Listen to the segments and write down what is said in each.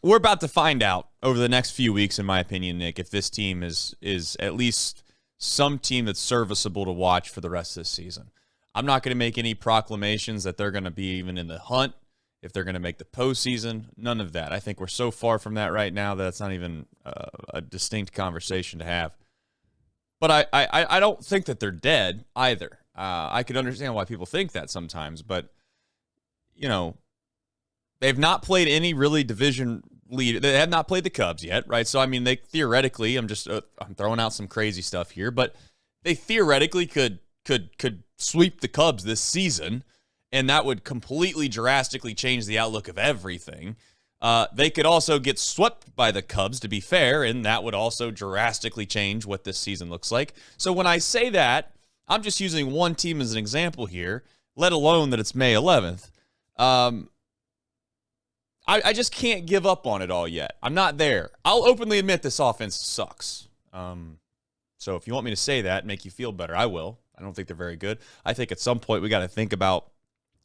we're about to find out over the next few weeks, in my opinion, Nick, if this team is at least some team that's serviceable to watch for the rest of this season. I'm not going to make any proclamations that they're going to be even in the hunt, if they're going to make the postseason, none of that. I think we're so far from that right now that it's not even a distinct conversation to have. But I don't think that they're dead either. I could understand why people think that sometimes, but, you know, they've not played any really division lead. They have not played the Cubs yet, right? So, I mean, they theoretically, I'm throwing out some crazy stuff here, but they theoretically could sweep the Cubs this season, and that would completely drastically change the outlook of everything. They could also get swept by the Cubs, to be fair, and that would also drastically change what this season looks like. So when I say that, I'm just using one team as an example here, let alone that it's May 11th. I just can't give up on it all yet. I'm not there. I'll openly admit this offense sucks. So if you want me to say that, make you feel better, I will. I don't think they're very good. I think at some point we got to think about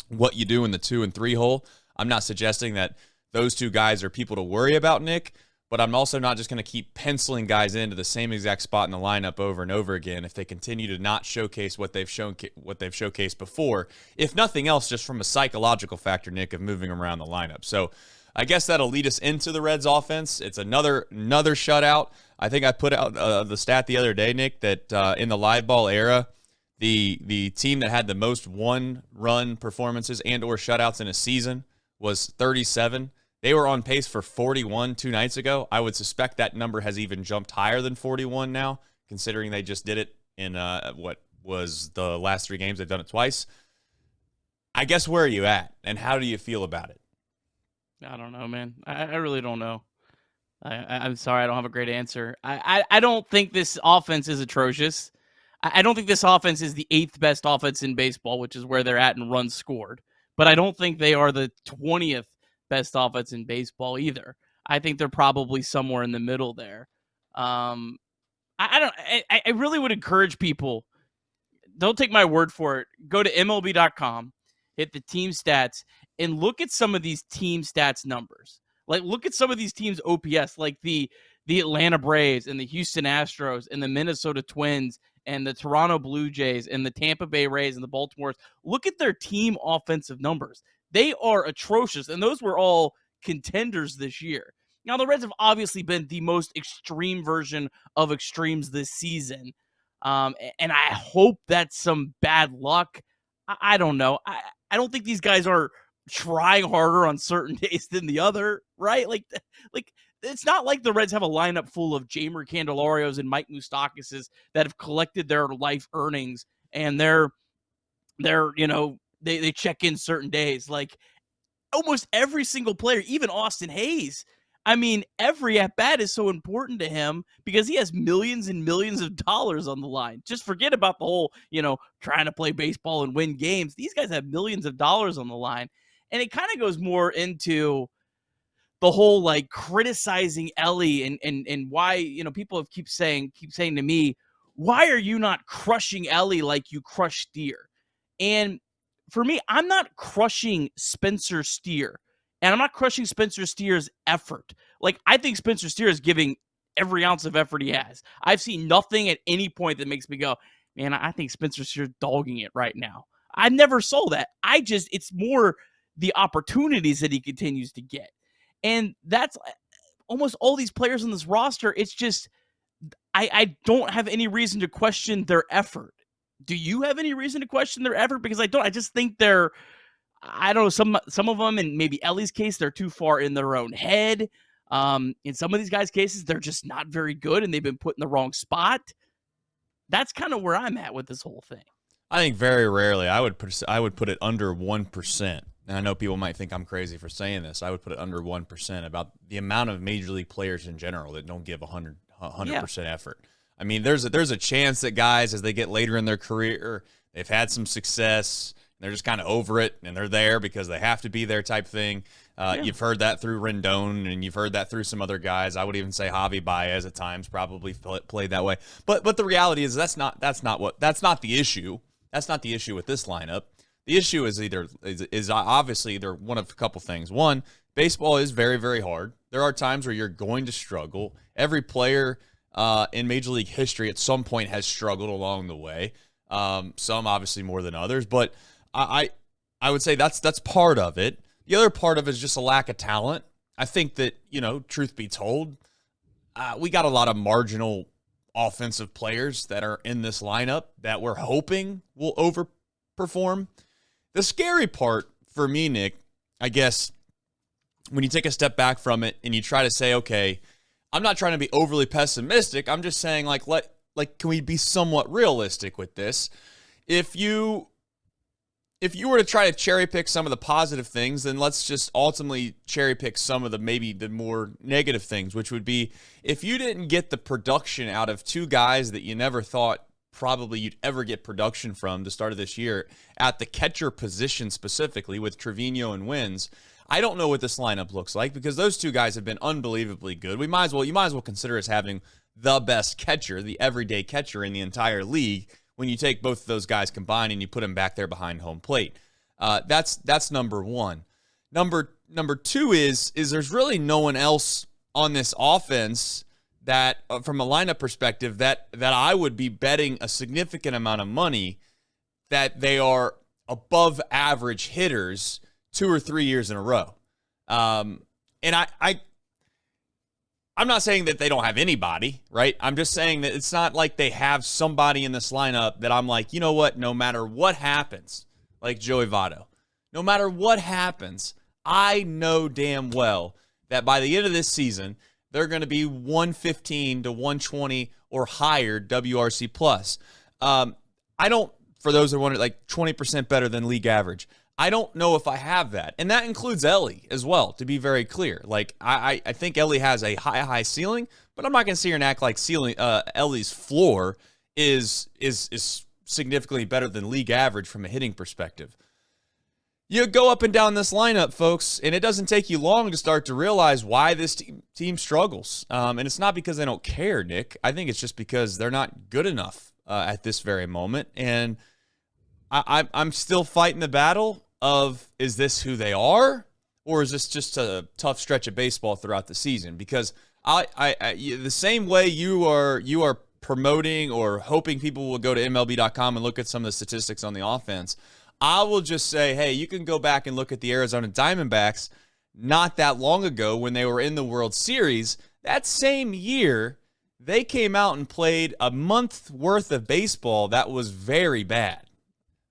what you do in the 2 and 3 hole. I'm not suggesting that those two guys are people to worry about, Nick, but I'm also not just going to keep penciling guys into the same exact spot in the lineup over and over again if they continue to not showcase what they've showcased before. If nothing else, just from a psychological factor, Nick, of moving around the lineup. So I guess that'll lead us into the Reds offense. It's another shutout. I think I put out the stat the other day, Nick, that in the live ball era, the team that had the most one-run performances and or shutouts in a season was 37. They were on pace for 41 2 nights ago. I would suspect that number has even jumped higher than 41 now, considering they just did it in what was the last 3 games. They've done it twice. I guess where are you at, and how do you feel about it? I don't know, man. I really don't know. I'm sorry, I don't have a great answer. I don't think this offense is atrocious. I don't think this offense is the 8th best offense in baseball, which is where they're at in runs scored. But I don't think they are the 20th best offense in baseball either. I think they're probably somewhere in the middle there. I really would encourage people, don't take my word for it. Go to MLB.com, hit the team stats, and look at some of these team stats numbers. Like, look at some of these teams' OPS, like the Atlanta Braves and the Houston Astros and the Minnesota Twins and the Toronto Blue Jays and the Tampa Bay Rays and the Baltimore. Look at their team offensive numbers. They are atrocious, and those were all contenders this year. Now, the Reds have obviously been the most extreme version of extremes this season, and I hope that's some bad luck. I don't know. I don't think these guys are trying harder on certain days than the other, right? Like it's not like the Reds have a lineup full of Jeimer Candelarios and Mike Moustakas that have collected their life earnings and they're they check in certain days. Like almost every single player, even Austin Hayes, I mean, every at-bat is so important to him because he has millions and millions of dollars on the line. Just forget about the whole, trying to play baseball and win games. These guys have millions of dollars on the line. And it kind of goes more into the whole like criticizing Ellie and why, people keep saying to me, why are you not crushing Ellie like you crush Steer? And for me, I'm not crushing Spencer Steer. And I'm not crushing Spencer Steer's effort. Like, I think Spencer Steer is giving every ounce of effort he has. I've seen nothing at any point that makes me go, man, I think Spencer Steer's dogging it right now. I never saw that. It's more the opportunities that he continues to get. And that's almost all these players on this roster. It's just, I don't have any reason to question their effort. Do you have any reason to question their effort? Because I don't. I just think they're, I don't know, some of them, in maybe Ellie's case, they're too far in their own head. In some of these guys' cases, they're just not very good and they've been put in the wrong spot. That's kind of where I'm at with this whole thing. I think very rarely I would put it under 1%. And I know people might think I'm crazy for saying this. I would put it under 1% about the amount of major league players in general that don't give 100% effort. I mean, there's a chance that guys, as they get later in their career, they've had some success, they're just kind of over it, and they're there because they have to be there type thing. You've heard that through Rendon, and you've heard that through some other guys. I would even say Javi Baez at times probably played that way. But the reality is that's not the issue. That's not the issue with this lineup. The issue is obviously either one of a couple things. One, baseball is very, very hard. There are times where you're going to struggle. Every player in Major League history at some point has struggled along the way. Some obviously more than others, but I would say that's part of it. The other part of it is just a lack of talent. I think that, truth be told, we got a lot of marginal offensive players that are in this lineup that we're hoping will overperform. The scary part for me, Nick, I guess, when you take a step back from it and you try to say, okay, I'm not trying to be overly pessimistic. I'm just saying, can we be somewhat realistic with this? If you were to try to cherry pick some of the positive things, then let's just ultimately cherry pick some of the more negative things, which would be if you didn't get the production out of two guys that you never thought probably you'd ever get production from the start of this year at the catcher position specifically with Trevino and Wins. I don't know what this lineup looks like because those two guys have been unbelievably good. You might as well consider us having the best catcher, the everyday catcher in the entire league when you take both of those guys combined and you put them back there behind home plate. That's number one. Number two is there's really no one else on this offense that, from a lineup perspective, that I would be betting a significant amount of money that they are above average hitters 2 or 3 years in a row. And I'm not saying that they don't have anybody, right? I'm just saying that it's not like they have somebody in this lineup that I'm like, you know what, no matter what happens, like Joey Votto, no matter what happens, I know damn well that by the end of this season, they're going to be 115 to 120 or higher WRC plus. I don't, for those that wonder, 20% better than league average. I don't know if I have that. And that includes Ellie as well, to be very clear. I think Ellie has a high ceiling, but I'm not going to sit here and act like Ellie's floor is significantly better than league average from a hitting perspective. You go up and down this lineup, folks, and it doesn't take you long to start to realize why this team struggles. And it's not because they don't care, Nick. I think it's just because they're not good enough at this very moment. And I'm still fighting the battle of, is this who they are, or is this just a tough stretch of baseball throughout the season? Because the same way you are promoting or hoping people will go to MLB.com and look at some of the statistics on the offense, I will just say, hey, you can go back and look at the Arizona Diamondbacks not that long ago when they were in the World Series. That same year, they came out and played a month worth of baseball that was very bad.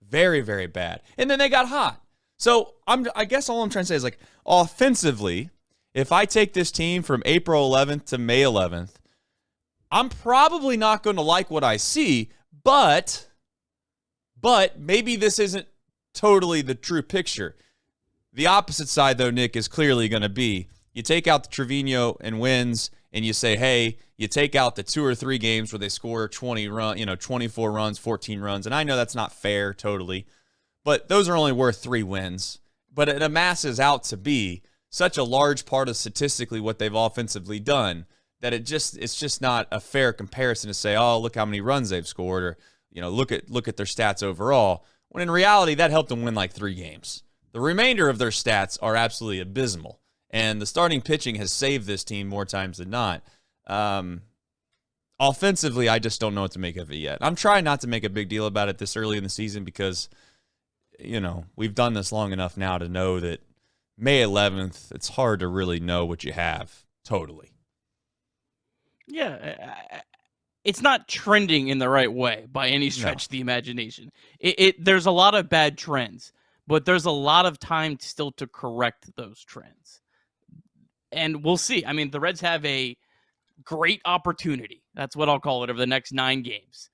Very, very bad. And then they got hot. So I guess all I'm trying to say is, offensively, if I take this team from April 11th to May 11th, I'm probably not going to like what I see, but maybe this isn't totally the true picture. The opposite side, though, Nick, is clearly going to be you take out the Trevino and Wins, and you say, hey, you take out the 2 or 3 games where they score 24 runs, 14 runs. And I know that's not fair totally, but those are only worth 3 wins. But it amasses out to be such a large part of statistically what they've offensively done that it's just not a fair comparison to say, oh, look how many runs they've scored, or look at their stats overall. When in reality, that helped them win 3 games. The remainder of their stats are absolutely abysmal. And the starting pitching has saved this team more times than not. Offensively, I just don't know what to make of it yet. I'm trying not to make a big deal about it this early in the season because, we've done this long enough now to know that May 11th, it's hard to really know what you have totally. Yeah, it's not trending in the right way by any stretch of the imagination. There's a lot of bad trends, but there's a lot of time still to correct those trends. And we'll see. I mean, the Reds have a great opportunity. That's what I'll call it over the next 9 games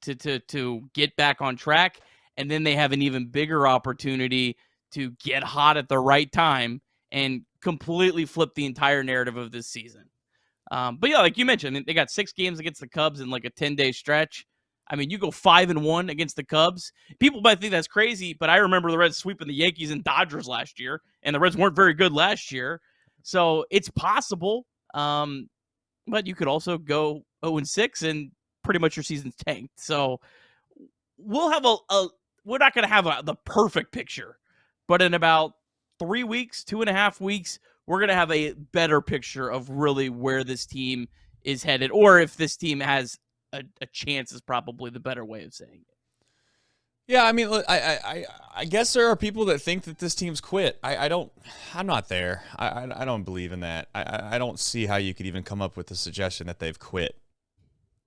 to get back on track. And then they have an even bigger opportunity to get hot at the right time and completely flip the entire narrative of this season. But yeah, like you mentioned, they got 6 games against the Cubs in a 10-day stretch. I mean, you go 5-1 against the Cubs. People might think that's crazy, but I remember the Reds sweeping the Yankees and Dodgers last year, and the Reds weren't very good last year. So it's possible, but you could also go 0-6 and pretty much your season's tanked. So we'll have we're not going to have the perfect picture, but in about 3 weeks, 2.5 weeks, we're going to have a better picture of really where this team is headed, or if this team has a chance is probably the better way of saying it. Yeah, I mean, look, I guess there are people that think that this team's quit. I'm not there. I don't believe in that. I don't see how you could even come up with the suggestion that they've quit.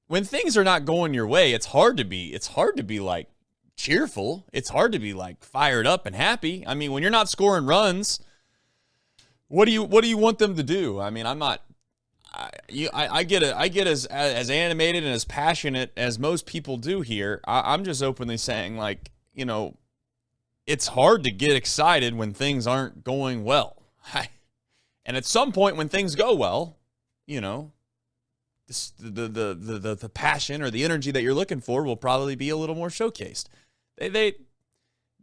When things are not going your way, it's hard to be like cheerful. It's hard to be like fired up and happy. I mean, when you're not scoring runs, what do you want them to do? I mean, I'm not. I get as animated and as passionate as most people do here. I'm just openly saying, like, it's hard to get excited when things aren't going well. And at some point when things go well, the passion or the energy that you're looking for will probably be a little more showcased. They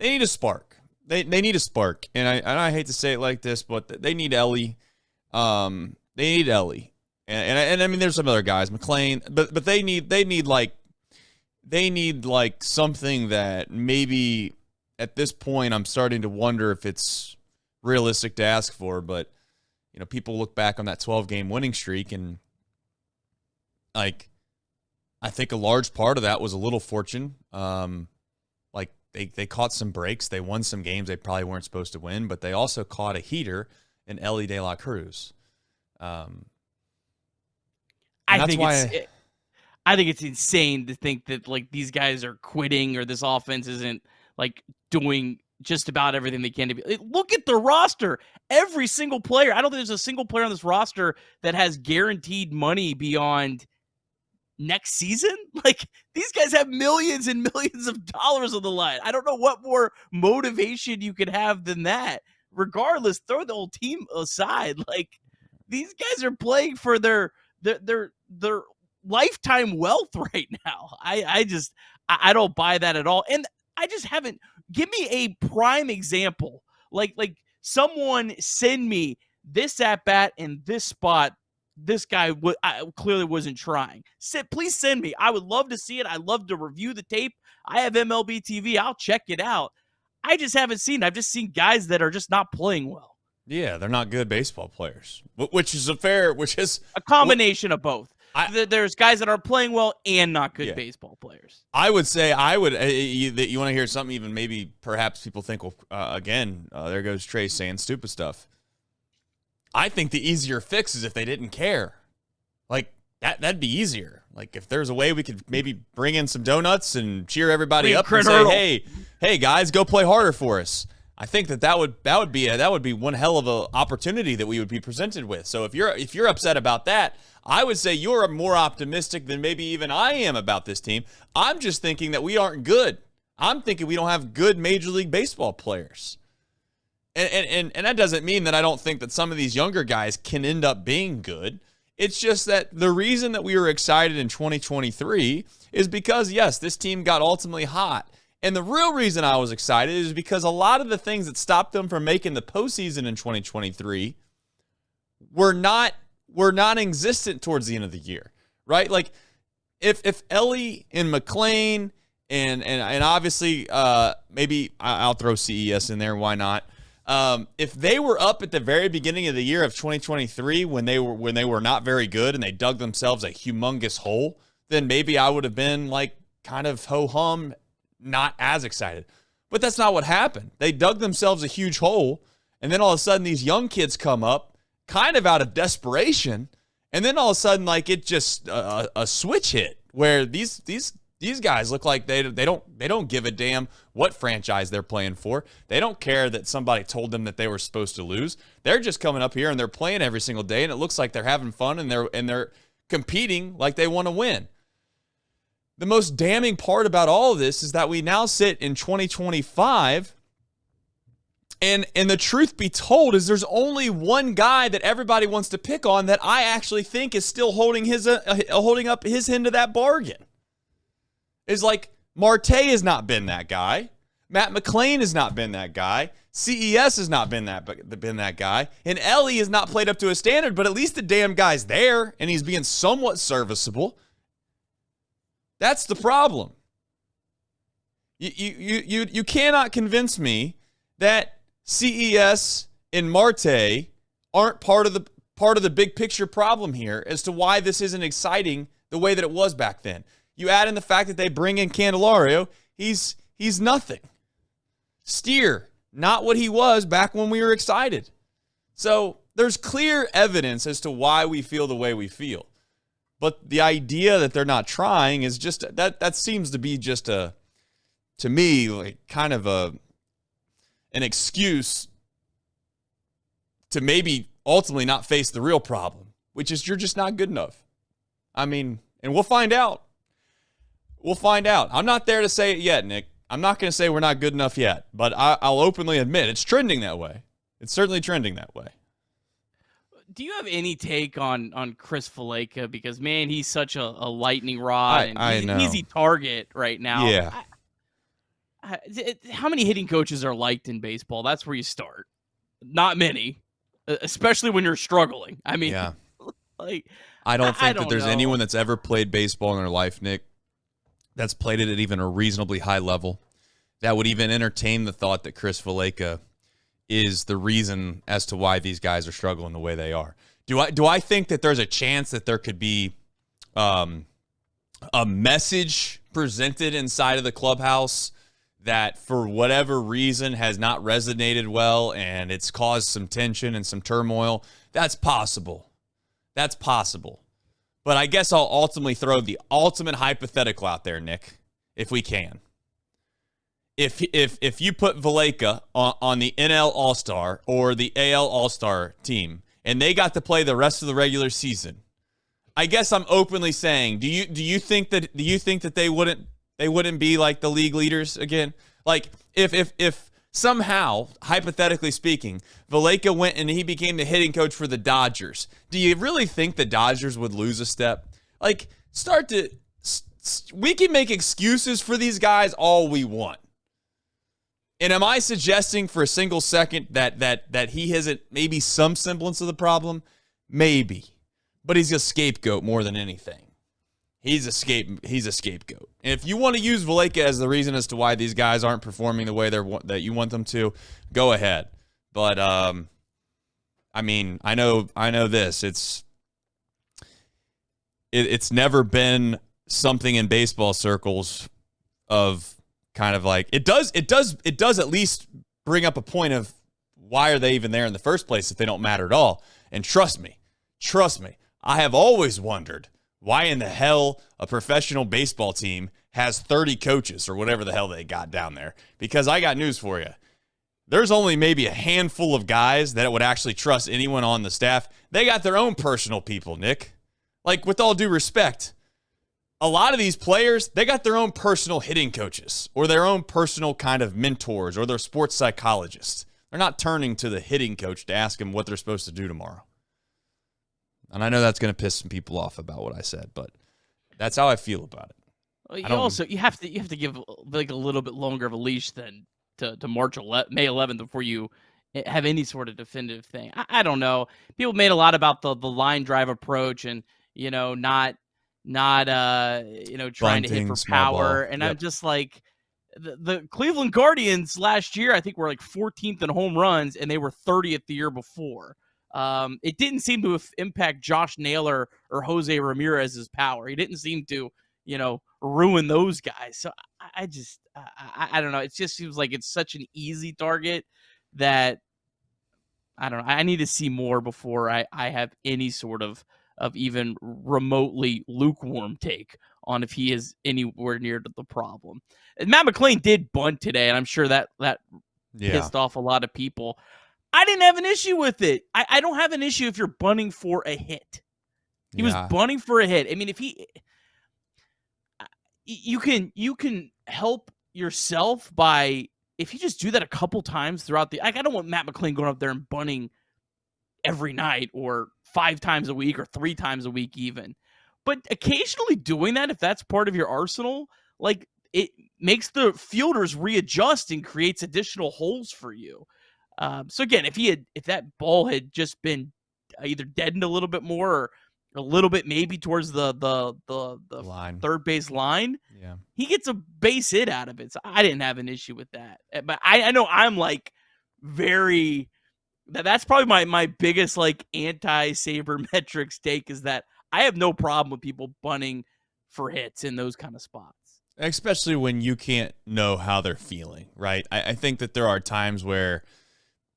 need a spark. They need a spark. And I hate to say it like this, but they need Ellie. They need Ellie. And I mean, there's some other guys, McLean, but they need like something that maybe at this point I'm starting to wonder if it's realistic to ask for. But people look back on that 12-game winning streak, and like I think a large part of that was a little fortune. Like they caught some breaks, they won some games they probably weren't supposed to win, but they also caught a heater in Ellie De La Cruz. I think it's insane to think that like these guys are quitting or this offense isn't like doing just about everything they can to be. Look at the roster. Every single player. I don't think there's a single player on this roster that has guaranteed money beyond next season. Like, these guys have millions and millions of dollars on the line. I don't know what more motivation you could have than that. Regardless, throw the whole team aside. Like, these guys are playing for their lifetime wealth right now. I don't buy that at all. And I just haven't. Give me a prime example. Like someone send me this at bat in this spot. This guy clearly wasn't trying. Please send me. I would love to see it. I'd love to review the tape. I have MLB TV. I'll check it out. I just haven't seen it. I've just seen guys that are just not playing well. Yeah, they're not good baseball players, which is a combination of both. There's guys that are playing well and not good baseball players. I would say you want to hear something even maybe perhaps people think, well, again, there goes Trey saying stupid stuff. I think the easier fix is if they didn't care. Like, that'd be easier. Like, if there's a way we could maybe bring in some donuts and cheer everybody up and say, hey guys, go play harder for us. I think that would be one hell of a opportunity that we would be presented with. So if you're upset about that, I would say you're more optimistic than maybe even I am about this team. I'm just thinking that we aren't good. I'm thinking we don't have good Major League Baseball players. And that doesn't mean that I don't think that some of these younger guys can end up being good. It's just that the reason that we were excited in 2023 is because, yes, this team got ultimately hot. And the real reason I was excited is because a lot of the things that stopped them from making the postseason in 2023 were non-existent towards the end of the year, right? Like, if Ellie and McLean and obviously maybe I'll throw CES in there, why not? If they were up at the very beginning of the year of 2023 when they were not very good and they dug themselves a humongous hole, then maybe I would have been like kind of ho-hum, not as excited. But that's not what happened. They dug themselves a huge hole, and then all of a sudden these young kids come up kind of out of desperation, and then all of a sudden like it just a switch hit where these guys look like they don't give a damn what franchise they're playing for. They don't care that somebody told them that they were supposed to lose. They're just coming up here and they're playing every single day, and it looks like they're having fun and they're competing like they want to win. The most damning part about all of this is that we now sit in 2025, and the truth be told is there's only one guy that everybody wants to pick on that I actually think is still holding up his end of that bargain. Is like Marte has not been that guy. Matt McLean has not been that guy. CES has not been that guy. And Ellie has not played up to a standard, but at least the damn guy's there, and he's being somewhat serviceable. That's the problem. You cannot convince me that CES and Marte aren't part of the big picture problem here as to why this isn't exciting the way that it was back then. You add in the fact that they bring in Candelario, he's nothing. Steer, not what he was back when we were excited. So there's clear evidence as to why we feel the way we feel. But the idea that they're not trying is just that seems to be just to me, like kind of an excuse to maybe ultimately not face the real problem, which is you're just not good enough. I mean, and we'll find out. We'll find out. I'm not there to say it yet, Nick. I'm not going to say we're not good enough yet, but I'll openly admit it's trending that way. It's certainly trending that way. Do you have any take on Chris Valaika? Because, man, he's such a lightning rod, and he's an easy target right now. Yeah. How many hitting coaches are liked in baseball? That's where you start. Not many, especially when you're struggling. I mean, yeah. Like, I don't think that there's know. anyone that's ever played baseball in their life, Nick, that's played it at even a reasonably high level, that would even entertain the thought that Chris Valaika is the reason as to why these guys are struggling the way they are. Do I think that there's a chance that there could be a message presented inside of the clubhouse that for whatever reason has not resonated well and it's caused some tension and some turmoil? That's possible. That's possible. But I guess I'll ultimately throw the ultimate hypothetical out there, Nick, if we can. If you put Valaika on the NL All-Star or the AL All-Star team and they got to play the rest of the regular season, I guess I'm openly saying, do you think that they wouldn't be like the league leaders again? Like if somehow, hypothetically speaking, Valaika went and he became the hitting coach for the Dodgers, do you really think the Dodgers would lose a step? Like, we can make excuses for these guys all we want. And am I suggesting for a single second that he hasn't maybe some semblance of the problem? Maybe. But he's a scapegoat more than anything. He's a scapegoat. And if you want to use Valaika as the reason as to why these guys aren't performing the way that you want them to, go ahead. But I mean, I know this. It's never been something in baseball circles of kind of like it does at least bring up a point of why are they even there in the first place if they don't matter at all? And trust me, I have always wondered why in the hell a professional baseball team has 30 coaches or whatever the hell they got down there. Because I got news for you. There's only maybe a handful of guys that would actually trust anyone on the staff. They got their own personal people, Nick. Like, with all due respect, a lot of these players, they got their own personal hitting coaches or their own personal kind of mentors or their sports psychologists. They're not turning to the hitting coach to ask him what they're supposed to do tomorrow. And I know that's going to piss some people off about what I said, but that's how I feel about it. Well, you have to give like a little bit longer of a leash than to May 11th before you have any sort of definitive thing. I don't know. People made a lot about the line drive approach and not trying Bunting, to hit for small power. ball. And Yep. I'm just like the Cleveland Guardians last year. I think were like 14th in home runs, and they were 30th the year before. It didn't seem to impact Josh Naylor or Jose Ramirez's power. He didn't seem to, ruin those guys. So I don't know. It just seems like it's such an easy target that I don't know. I need to see more before I have any sort of even remotely lukewarm take on if he is anywhere near to the problem. And Matt McClain did bunt today, and I'm sure that pissed off a lot of people. I didn't have an issue with it. I don't have an issue if you're bunting for a hit. He was bunting for a hit. I mean, you can help yourself by if you just do that a couple times throughout the. I don't want Matt McClain going up there and bunting every night or 5 times a week or 3 times a week even. But occasionally doing that, if that's part of your arsenal, like it makes the fielders readjust and creates additional holes for you. So again, if that ball had just been either deadened a little bit more or a little bit maybe towards the line. third base line, Yeah, he gets a base hit out of it. So I didn't have an issue with that. But I know I'm like very. That's probably my biggest like anti-sabermetrics take is that I have no problem with people bunting for hits in those kind of spots. Especially when you can't know how they're feeling, right? I think that there are times where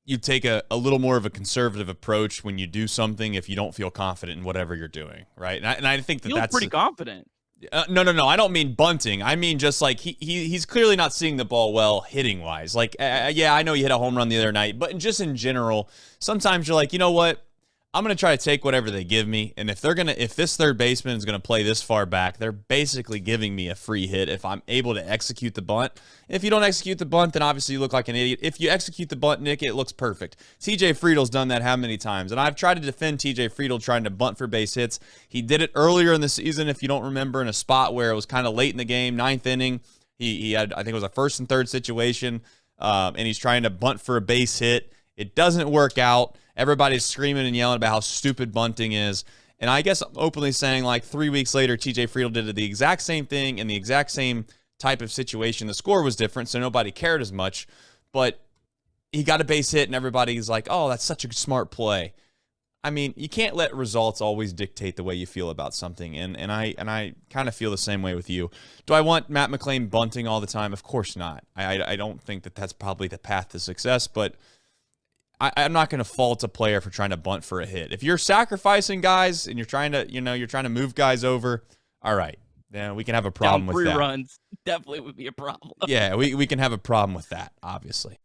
you take a little more of a conservative approach when you do something if you don't feel confident in whatever you're doing, right? And I think that's pretty confident. No. I don't mean bunting. I mean just like he's clearly not seeing the ball well hitting wise. Like, yeah, I know you hit a home run the other night, but just in general, sometimes you're like, you know what? I'm going to try to take whatever they give me. And if this third baseman is going to play this far back, they're basically giving me a free hit if I'm able to execute the bunt. If you don't execute the bunt, then obviously you look like an idiot. If you execute the bunt, Nick, it looks perfect. TJ Friedel's done that how many times? And I've tried to defend TJ Friedel trying to bunt for base hits. He did it earlier in the season, if you don't remember, in a spot where it was kind of late in the game, ninth inning. He had, I think it was a first and third situation, and he's trying to bunt for a base hit. It doesn't work out. Everybody's screaming and yelling about how stupid bunting is. And I guess I'm openly saying, like, 3 weeks later, TJ Friedel did the exact same thing in the exact same type of situation. The score was different, so nobody cared as much. But he got a base hit, and everybody's like, oh, that's such a smart play. I mean, you can't let results always dictate the way you feel about something. And I kind of feel the same way with you. Do I want Matt McClain bunting all the time? Of course not. I don't think that that's probably the path to success, but I'm not going to fault a player for trying to bunt for a hit. If you're sacrificing guys and you're trying to move guys over, all right, then we can have a problem with that. Down 3 runs definitely would be a problem. Yeah, we can have a problem with that, obviously.